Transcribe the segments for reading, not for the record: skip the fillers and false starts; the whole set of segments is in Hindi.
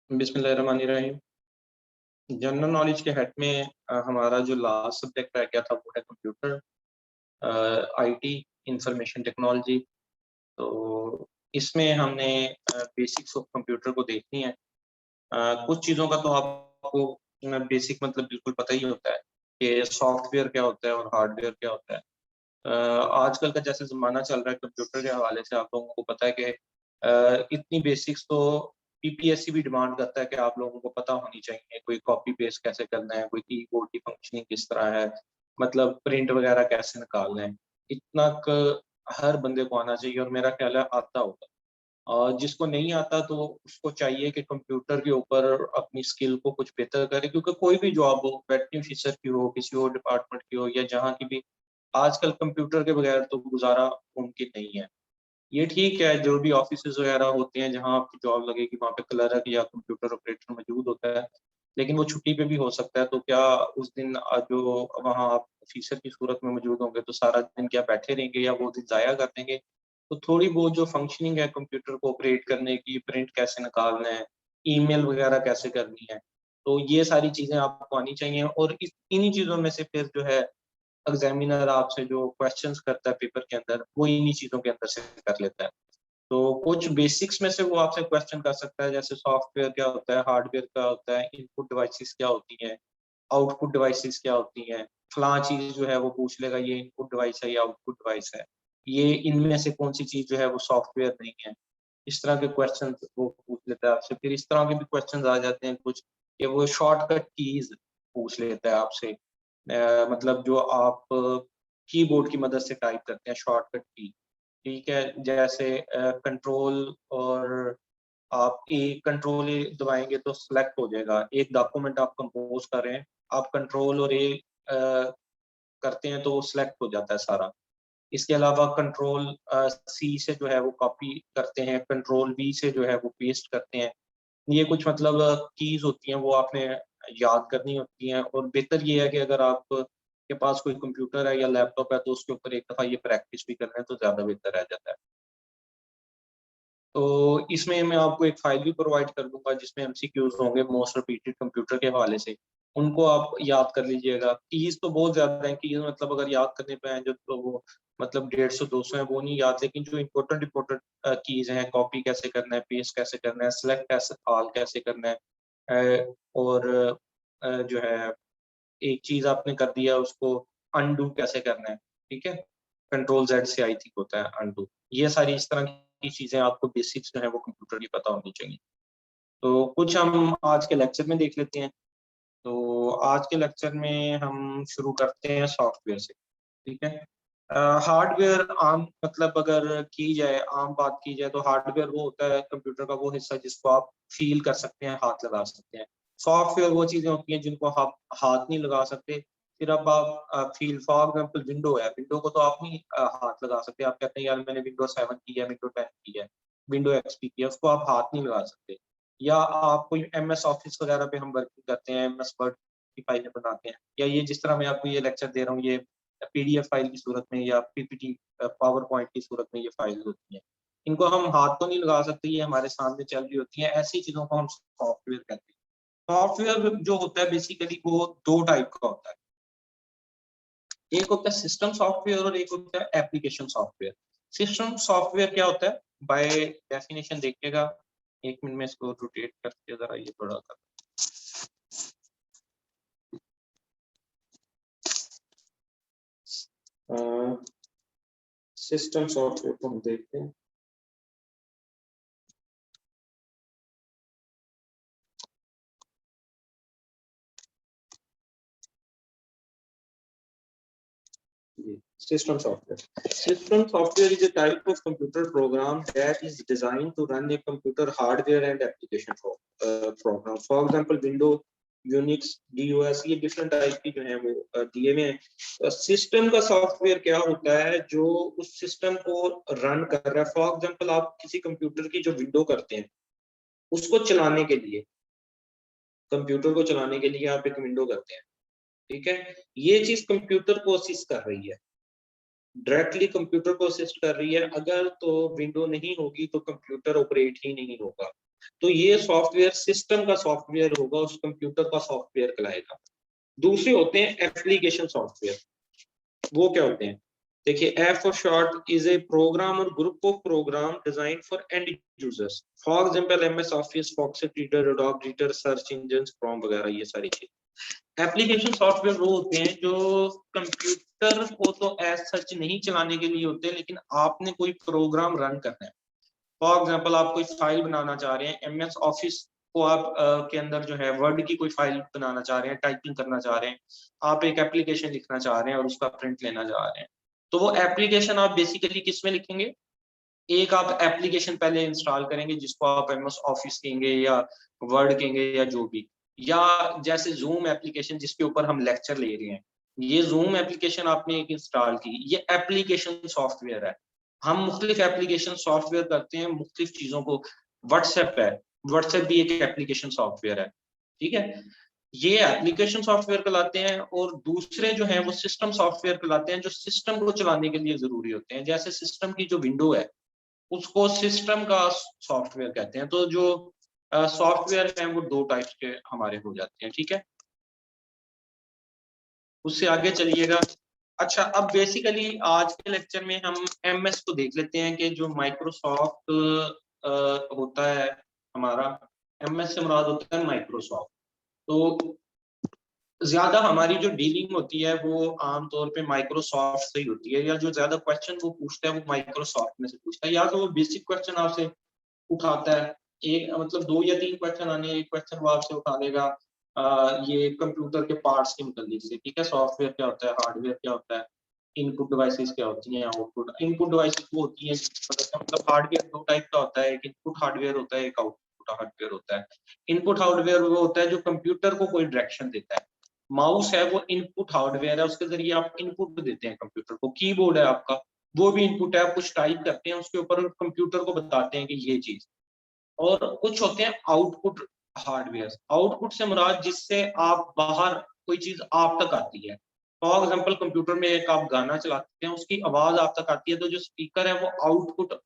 बिस्मिल्लाहिर्रहमानिर्रहीम। जनरल नॉलेज के हेड में हमारा जो लास्ट सब्जेक्ट रह गया था वो है कंप्यूटर, आईटी, इंफॉर्मेशन टेक्नोलॉजी। तो इसमें हमने बेसिक्स ऑफ कंप्यूटर को देखनी है। कुछ चीज़ों का तो आपको बेसिक मतलब बिल्कुल पता ही होता है कि सॉफ्टवेयर क्या होता है और हार्डवेयर क्या होता है। आजकल का जैसे ज़माना चल रहा है कंप्यूटर के हवाले से आप लोगों को पता है कि इतनी बेसिक्स तो पीपीएससी भी डिमांड करता है कि आप लोगों को पता होनी चाहिए। कोई कॉपी पेस्ट कैसे करना है, कोई कीबोर्ड की फंक्शनिंग किस तरह है, मतलब प्रिंट वगैरह कैसे निकालना है, इतना हर बंदे को आना चाहिए और मेरा ख्याल है आता होगा। और जिसको नहीं आता तो उसको चाहिए कि कंप्यूटर के ऊपर अपनी स्किल को कुछ बेहतर करे, क्योंकि कोई भी जॉब हो, वेटरनरी ऑफिसर की हो, किसी और डिपार्टमेंट की हो या जहाँ की भी, आजकल कंप्यूटर के बगैर तो गुजारा मुमकिन नहीं है। ये ठीक है, जो भी ऑफिसेज वगैरह होते हैं जहाँ आपकी जॉब लगेगी वहाँ पे क्लर्क या कंप्यूटर ऑपरेटर मौजूद होता है, लेकिन वो छुट्टी पे भी हो सकता है। तो क्या उस दिन जो वहाँ आप ऑफिसर की सूरत में मौजूद होंगे तो सारा दिन क्या बैठे रहेंगे या वो दिन ज़ाया कर देंगे? तो थोड़ी बहुत जो फंक्शनिंग है कंप्यूटर को ऑपरेट करने की, प्रिंट कैसे निकालना है, ईमेल वगैरह कैसे करनी है, तो ये सारी चीज़ें आपको आनी चाहिए। और इस इन्हीं चीज़ों में से फिर जो है एग्जामिनर आपसे जो क्वेश्चंस करता है पेपर के अंदर, वो इन्हीं चीज़ों के अंदर से कर लेता है। तो कुछ बेसिक्स में से वो आपसे क्वेश्चन कर सकता है, जैसे सॉफ्टवेयर क्या होता है, हार्डवेयर क्या होता है, इनपुट डिवाइसेस क्या होती हैं, आउटपुट डिवाइसेस क्या होती हैं। फलां चीज़ जो है वो पूछ लेगा ये इनपुट डिवाइस है या आउटपुट डिवाइस है। ये इनमें से कौन सी चीज़ जो है वो सॉफ्टवेयर नहीं है। इस तरह के क्वेश्चन वो पूछ लेता है आपसे। फिर इस तरह के भी क्वेश्चन आ जाते हैं कुछ कि वो शॉर्टकट कीज़ पूछ लेता है आपसे। मतलब जो आप कीबोर्ड की मदद से टाइप करते हैं शॉर्टकट की, ठीक है? जैसे कंट्रोल और आप कंट्रोल ए दबाएँगे तो सिलेक्ट हो जाएगा। एक डॉक्यूमेंट आप कंपोज़ कर रहे हैं, आप कंट्रोल और ए करते हैं तो वो सिलेक्ट हो जाता है सारा। इसके अलावा कंट्रोल सी से जो है वो कॉपी करते हैं, कंट्रोल वी से जो है वो पेस्ट करते हैं। ये कुछ मतलब कीज़ होती हैं वो आपने याद करनी होती हैं। और बेहतर ये है कि अगर आप के पास कोई कंप्यूटर है या लैपटॉप है तो उसके ऊपर एक दफ़ा ये प्रैक्टिस भी कर लें तो ज़्यादा बेहतर रह जाता है। तो इसमें मैं आपको एक फ़ाइल भी प्रोवाइड कर दूँगा जिसमें एमसीक्यूज़ होंगे मोस्ट रिपीटेड कंप्यूटर के हवाले से। उनको आप याद कर लीजिएगा। कीज़ तो बहुत ज़्यादा हैं, कीज़ मतलब अगर याद करने पे आएँ जो तो वो मतलब 150-200 हैं वो नहीं याद, लेकिन जो इम्पोर्टेंट इम्पोर्टेंट कीज़ हैं, कॉपी कैसे करना है, पेस्ट कैसे करना है, सेलेक्ट कैसे ऑल कैसे करना है, और जो है एक चीज़ आपने कर दिया उसको अनडू कैसे करना है, ठीक है? कंट्रोल ज़ेड से आई थिंक होता है अनडू। ये सारी इस तरह की चीज़ें आपको बेसिक्स जो है वो कंप्यूटर की पता होनी चाहिए। तो कुछ हम आज के लेक्चर में देख लेते हैं। तो आज के लेक्चर में हम शुरू करते हैं सॉफ्टवेयर से, ठीक है? हार्डवेयर आम मतलब अगर की जाए, आम बात की जाए तो हार्डवेयर वो होता है कंप्यूटर का वो हिस्सा जिसको आप फ़ील कर सकते हैं, हाथ लगा सकते हैं। सॉफ्टवेयर वो चीज़ें होती हैं जिनको आप हाथ नहीं लगा सकते। फिर अब आप फ़ील फॉर एग्ज़ाम्पल विंडो है, विंडो को तो आप नहीं हाथ लगा सकते। आप कहते हैं यार मैंने विंडो 7 की है, विंडो 10 की है, विंडो एक्सपी की है, उसको आप हाथ नहीं लगा सकते। या आप कोई एमएस ऑफ़िस वगैरह पे हम वर्किंग करते हैं, एमएस वर्ड की फाइलें बनाते हैं, या ये जिस तरह मैं आपको ये लेक्चर दे रहा हूँ, ये पीडीएफ फाइल की सूरत में या पीपीटी पावर पॉइंट की सूरत में ये फाइल होती हैं। इनको हम हाथ तो नहीं लगा सकते, ये हमारे सामने चल रही होती हैं। ऐसी चीज़ों को हम सॉफ्टवेयर कहते हैं। सॉफ्टवेयर जो होता है बेसिकली वो 2 टाइप का होता है। एक होता है सिस्टम सॉफ्टवेयर और एक होता है एप्लीकेशन सॉफ्टवेयर। सिस्टम सॉफ्टवेयर क्या होता है? बाय डेफिनिशन देखिएगा, 1 मिनट में इसको रोटेट करके ज़रा ये थोड़ा सा अ, सिस्टम सॉफ्टवेयर को हम देखते हैं। System software. System software is a type of computer program that is designed to run a computer hardware and application program. For example, Windows, Unix, DOS, ये different type की जो है वो दिए हुए हैं। सिस्टम का सॉफ्टवेयर क्या होता है जो उस सिस्टम को रन कर रहा है। फॉर एग्जांपल आप किसी कंप्यूटर की जो विंडो करते हैं उसको चलाने के लिए, कंप्यूटर को चलाने के लिए आप एक विंडो करते हैं, ठीक है? ये चीज कंप्यूटर को असिस्ट कर रही है, डायरेक्टली कंप्यूटर को असिस्ट कर रही है। अगर तो विंडो नहीं होगी तो कंप्यूटर ऑपरेट ही नहीं होगा। तो ये सॉफ्टवेयर सिस्टम का सॉफ्टवेयर होगा, उस कंप्यूटर का सॉफ्टवेयर कहलाएगा। दूसरे होते हैं एप्लीकेशन सॉफ्टवेयर। वो क्या होते हैं? देखिए, F for short is a program और group of program design for end users. For example MS office, Foxit reader, Adobe reader, search engine, Chrome वगैरह, ये सारी चीजें। एप्लीकेशन सॉफ्टवेयर वो होते हैं जो कंप्यूटर को तो एज सच नहीं चलाने के लिए होते हैं, लेकिन आपने कोई प्रोग्राम रन करना है। फॉर एग्जांपल आप कोई फाइल बनाना चाह रहे हैं, एमएस ऑफिस को आप के अंदर जो है वर्ड की कोई फाइल बनाना चाह रहे हैं, टाइपिंग करना चाह रहे हैं, आप एक एप्लीकेशन लिखना चाह रहे हैं और उसका प्रिंट लेना चाह रहे हैं, तो वो एप्लीकेशन आप बेसिकली किस में लिखेंगे? एक आप एप्लीकेशन पहले इंस्टॉल करेंगे जिसको आप एमएस ऑफिस कहेंगे या वर्ड कहेंगे या जो भी, या जैसे जूम एप्लीकेशन जिसके ऊपर हम लेक्चर ले रहे हैं, ये जूम एप्लीकेशन आपने एक इंस्टॉल की, ये एप्लीकेशन सॉफ्टवेयर है। हम मुख्तलिफ एप्लीकेशन सॉफ्टवेयर करते हैं मुख्तलिफ चीजों को। व्हाट्सएप है, व्हाट्सएप भी एक एप्लीकेशन सॉफ्टवेयर है, ठीक है। ये एप्लीकेशन सॉफ्टवेयर कहलाते हैं, और दूसरे जो है वो सिस्टम सॉफ्टवेयर कहलाते हैं, जो सिस्टम को चलाने के लिए जरूरी होते हैं। जैसे सिस्टम की जो विंडो है उसको सिस्टम का सॉफ्टवेयर कहते हैं। तो जो सॉफ्टवेयर है वो दो टाइप्स के हमारे हो जाते हैं, ठीक है। उससे आगे चलिएगा। अच्छा, अब बेसिकली आज के लेक्चर में हम एमएस को देख लेते हैं कि जो माइक्रोसॉफ्ट होता है हमारा, एमएस से मुराद होता है माइक्रोसॉफ्ट। तो ज्यादा हमारी जो डीलिंग होती है वो आमतौर पे माइक्रोसॉफ्ट से ही होती है, या जो ज्यादा क्वेश्चन वो पूछता है वो माइक्रोसॉफ्ट में से पूछता है। या तो वो बेसिक क्वेश्चन आपसे उठाता है, एक मतलब दो या तीन क्वेश्चन आने, एक क्वेश्चन वो आपसे उठा लेगा ये कंप्यूटर के पार्ट्स के मुताबिक से, ठीक है। सॉफ्टवेयर क्या होता है, हार्डवेयर क्या होता है, इनपुट डिवाइसेस क्या होती हैं, आउटपुट। इनपुट डिवाइसेस वो होती हैं, मतलब हार्डवेयर दो टाइप का होता है, एक इनपुट हार्डवेयर होता है, एक आउटपुट हार्डवेयर होता है। इनपुट हार्डवेयर वो होता है जो कंप्यूटर को कोई डायरेक्शन देता है। माउस है वो इनपुट हार्डवेयर है, उसके जरिए आप इनपुट देते हैं कंप्यूटर को। कीबोर्ड है आपका, वो भी इनपुट है, आप कुछ टाइप करते हैं उसके ऊपर और कंप्यूटर को बताते हैं कि ये चीज। और कुछ होते हैं आउटपुट हार्डवेयर। आउटपुट से मुराद जिससे आप बाहर कोई चीज आप तक आती है। फॉर एग्जाम्पल कंप्यूटर में एक आप गाना चलाते हैं, उसकी आवाज आप तक आती है, तो जो स्पीकर है वो आउटपुट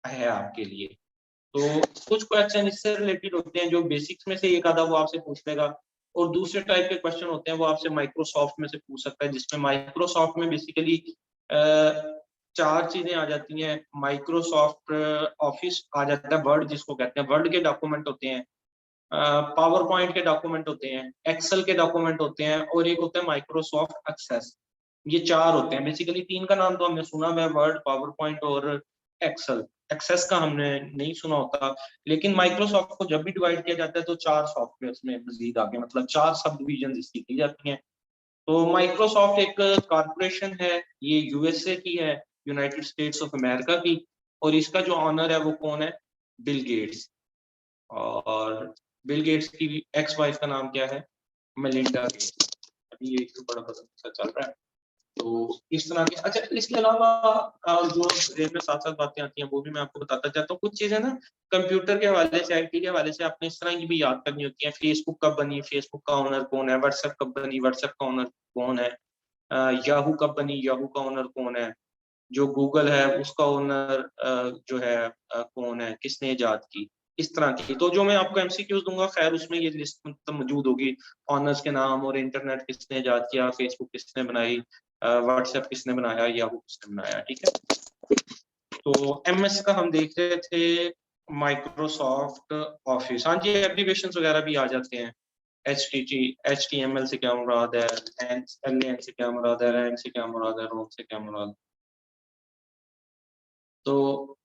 है आपके लिए। तो कुछ क्वेश्चन इससे रिलेटेड होते हैं जो बेसिक्स में से एक आधा वो आपसे पूछ लेगा, और दूसरे टाइप के क्वेश्चन होते हैं वो आपसे माइक्रोसॉफ्ट में से पूछ सकता है, जिसमें माइक्रोसॉफ्ट में बेसिकली चार चीजें आ जाती हैं। माइक्रोसॉफ्ट ऑफिस आ जाता है, वर्ड जिसको कहते हैं, वर्ड के डॉक्यूमेंट होते हैं, पावर पॉइंट के डॉक्यूमेंट होते हैं, एक्सेल के डॉक्यूमेंट होते हैं, और एक होता है माइक्रोसॉफ्ट एक्सेस। ये चार होते हैं बेसिकली। तीन का नाम तो हमने सुना है, वर्ड, पावर पॉइंट और एक्सेल। एक्सेस का हमने नहीं सुना होता। लेकिन माइक्रोसॉफ्ट को जब भी डिवाइड किया जाता है तो चार सॉफ्टवेयर में मजीद आगे, मतलब चार सब डिविजन इसकी की जाती हैं। तो माइक्रोसॉफ्ट एक कारपोरेशन है, ये यूएसए की है, यूनाइटेड स्टेट्स ऑफ अमेरिका की, और इसका जो ऑनर है वो कौन है? Bill Gates. और बिल गेट्स की एक्स वाइफ का नाम क्या है? Melinda Gates. अभी ये तो बड़ा पसंद चल रहा है। तो इस तरह के, अच्छा इसके अलावा जो रेल में साथ साथ बातें आती हैं वो भी मैं आपको बताता चाहता हूँ। कुछ चीजें ना कंप्यूटर के हवाले से, आईटी के हवाले से आपने इस तरह की भी याद करनी होती है। फेसबुक कब बनी, फेसबुक का ओनर कौन है? व्हाट्सएप कब बनी, व्हाट्सएप का ओनर कौन है? याहू कब बनी, याहू का ओनर कौन है? जो गूगल है उसका ओनर जो है कौन है, किसने इजाद की? इस तरह की। तो जो मैं आपको एमसीक्यूज दूंगा, खैर उसमें ये लिस्ट मतलब मौजूद होगी, ऑनर्स के नाम, और इंटरनेट किसने इजाद किया, फेसबुक किसने बनाई, व्हाट्सएप किसने बनाया, याहू किसने बनाया, ठीक है। तो एमएस का हम देख रहे थे, माइक्रोसॉफ्ट ऑफिस। हाँ जी, एप्लीकेशन वगैरह भी आ जाते हैं। HTML से क्या मुराद है, LN से क्या मुराद है, रैम से क्या मुराद है, रोम से क्या मुराद है। तो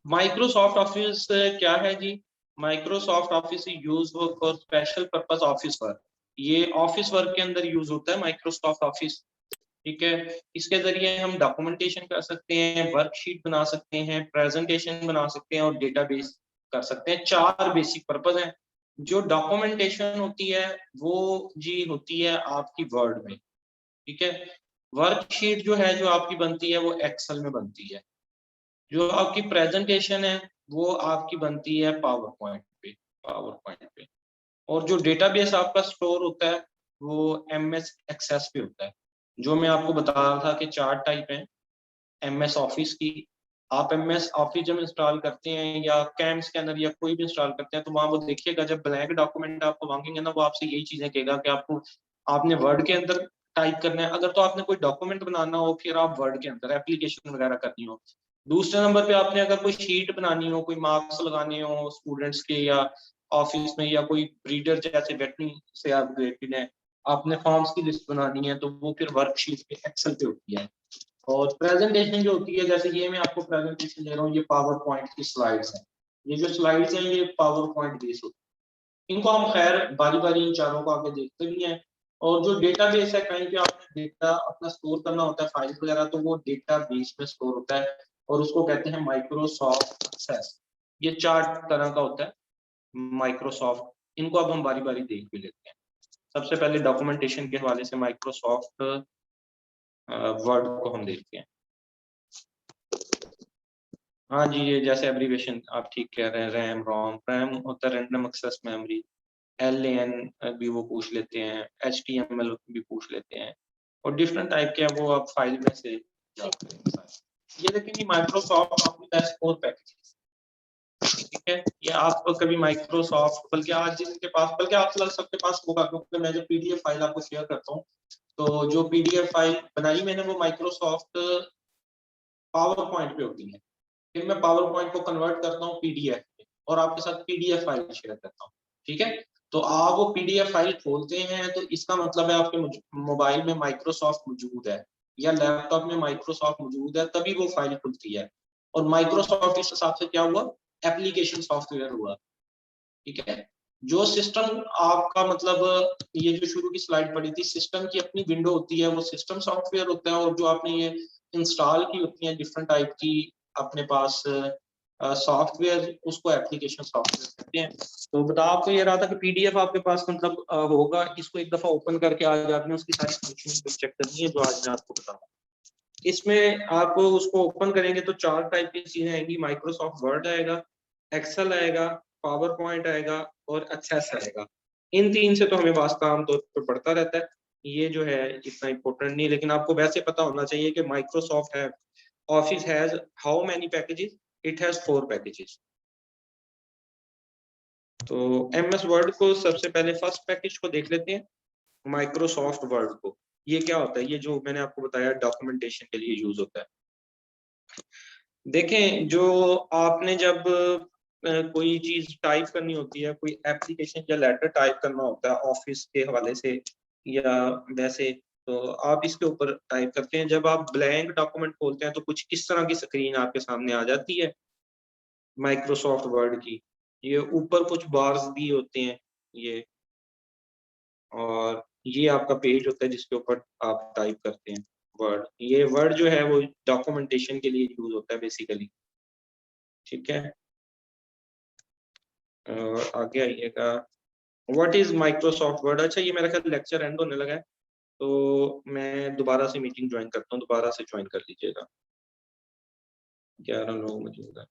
माइक्रोसॉफ्ट ऑफिस क्या है जी? Microsoft office use for special purpose office work. ये ऑफिस वर्क के अंदर यूज होता है माइक्रोसॉफ्ट ऑफिस, ठीक है। इसके जरिए हम डॉक्यूमेंटेशन कर सकते हैं, वर्कशीट बना सकते हैं, प्रेजेंटेशन बना सकते हैं, और डेटाबेस कर सकते हैं। चार बेसिक पर्पस हैं। जो डॉक्यूमेंटेशन होती है वो जी होती है आपकी वर्ड में, ठीक है। वर्कशीट जो है जो आपकी बनती है वो एक्सेल में बनती है। जो आपकी प्रेजेंटेशन है वो आपकी बनती है पावर पॉइंट पे, पावर पॉइंट पे। और जो डेटाबेस आपका स्टोर होता है वो एमएस एक्सेस पे होता है। जो मैं आपको बता रहा था कि चार टाइप हैं एमएस ऑफिस की, आप MS ऑफिस जब इंस्टॉल करते हैं या कैम स्कैनर या कोई भी इंस्टॉल करते हैं, तो वहाँ वो देखिएगा जब ब्लैंक डॉक्यूमेंट आपको मांगेंगे ना, वो आपसे यही चीजें कहेगा कि आपको आपने वर्ड के अंदर टाइप करना है। अगर तो आपने कोई डॉक्यूमेंट बनाना हो, फिर आप वर्ड के अंदर एप्लीकेशन वगैरह करनी हो। दूसरे नंबर पे आपने अगर कोई शीट बनानी हो, कोई मार्क्स लगाने हो स्टूडेंट्स के, या ऑफिस में, या कोई ब्रीडर जैसे वेटनी से आप रिलेटेड है, आपने फॉर्म्स की लिस्ट बनानी है, तो वो फिर वर्कशीट पे एक्सेल पे होती है। और प्रेजेंटेशन जो होती है, जैसे ये मैं आपको प्रेजेंटेशन दे रहा हूँ, ये पावर पॉइंट की स्लाइड्स हैं। ये जो स्लाइड्स हैं ये पावर पॉइंट बेस होती है। इनको हम खैर बारी बारी इन चारों को आगे देखते भी हैं। और जो डेटा बेस है, कहीं पे आपने डेटा अपना स्टोर करना होता है, फाइल वगैरह, तो वो डेटा बेस में स्टोर होता है, और उसको कहते हैं माइक्रोसॉफ्ट एक्सेस। ये 4 तरह का होता है माइक्रोसॉफ्ट। इनको अब हम बारी बारी देख भी लेते हैं। सबसे पहले डॉक्यूमेंटेशन के हवाले से माइक्रोसॉफ्ट वर्ड को हम देखते हैं। हाँ जी, ये जैसे एब्रीवेशन आप ठीक कह रहे हैं, रैम रोम। रैम होता है रैंडम एक्सेस मेमोरी। LAN भी वो पूछ लेते हैं, HTML भी पूछ लेते हैं, और डिफरेंट टाइप के हैं, वो आप फाइल में से ये देखेंगे माइक्रोसॉफ्ट ऑफिस हैज 4 पैकेजेस। ठीक है, ये आप कभी माइक्रोसॉफ्ट, बल्कि आज जिनके पास, बल्कि आप सबके पास होगा, क्योंकि मैं जो PDF फाइल आपको शेयर करता हूँ, तो जो PDF फाइल बनाई मैंने वो माइक्रोसॉफ्ट पावर पॉइंट पे होती है। फिर मैं पावर पॉइंट को कन्वर्ट करता हूँ PDF में, और आपके साथ PDF फाइल शेयर करता हूँ। ठीक है, तो आप वो PDF फाइल खोलते हैं, तो इसका मतलब है आपके मोबाइल में माइक्रोसॉफ्ट मौजूद है, या लैपटॉप में माइक्रोसॉफ्ट मौजूद है, तभी वो फाइल खुलती है। और माइक्रोसॉफ्ट इस हिसाब से क्या हुआ, एप्लीकेशन सॉफ्टवेयर हुआ। ठीक है, जो सिस्टम आपका, मतलब ये जो शुरू की स्लाइड पड़ी थी, सिस्टम की अपनी विंडो होती है, वो सिस्टम सॉफ्टवेयर होता है, और जो आपने ये इंस्टॉल की होती है डिफरेंट टाइप की अपने पास सॉफ्टवेयर, उसको एप्लीकेशन सॉफ्टवेयर कहते हैं। तो बता आपको ये रहा था कि PDF आपके पास मतलब होगा, इसको एक दफा ओपन करके आज आपने उसकी सारी फंक्शन चेक करनी है, जो आज मैं आपको बताऊंगा। इसमें आप उसको ओपन करेंगे तो 4 टाइप की चीजें आएंगी। माइक्रोसॉफ्ट वर्ड आएगा, एक्सेल आएगा, पावर पॉइंट आएगा, और एक्सेस आएगा। इन 3 से तो हमें वास्ता आमतौर पर पड़ता रहता है, ये जो है इतना इम्पोर्टेंट नहीं, लेकिन आपको वैसे पता होना चाहिए कि माइक्रोसॉफ्ट है office has how many packages, it has 4 packages. तो MS वर्ड को सबसे पहले फर्स्ट पैकेज को देख लेते हैं, माइक्रोसॉफ्ट वर्ड को। ये क्या होता है, ये जो मैंने आपको बताया डॉक्यूमेंटेशन के लिए यूज होता है। देखें, जो आपने जब कोई चीज टाइप करनी होती है, कोई एप्लीकेशन या लेटर टाइप करना होता है ऑफिस के हवाले से या वैसे, तो आप इसके ऊपर टाइप करते हैं। जब आप ब्लैंक डॉक्यूमेंट खोलते हैं तो कुछ इस तरह की स्क्रीन आपके सामने आ जाती है माइक्रोसॉफ्ट वर्ड की। ये ऊपर कुछ बार्स भी होते हैं ये, और ये आपका पेज होता है जिसके ऊपर आप टाइप करते हैं वर्ड। ये वर्ड जो है वो डॉक्यूमेंटेशन के लिए यूज होता है बेसिकली। ठीक है, और आगे आइएगा, व्हाट इज माइक्रोसॉफ्ट वर्ड। अच्छा, ये मेरा ख्याल लेक्चर एंड होने लगा है, तो मैं दोबारा से मीटिंग ज्वाइन करता हूँ, दोबारा से ज्वाइन कर लीजिएगा। 11 लोग मौजूद हैं।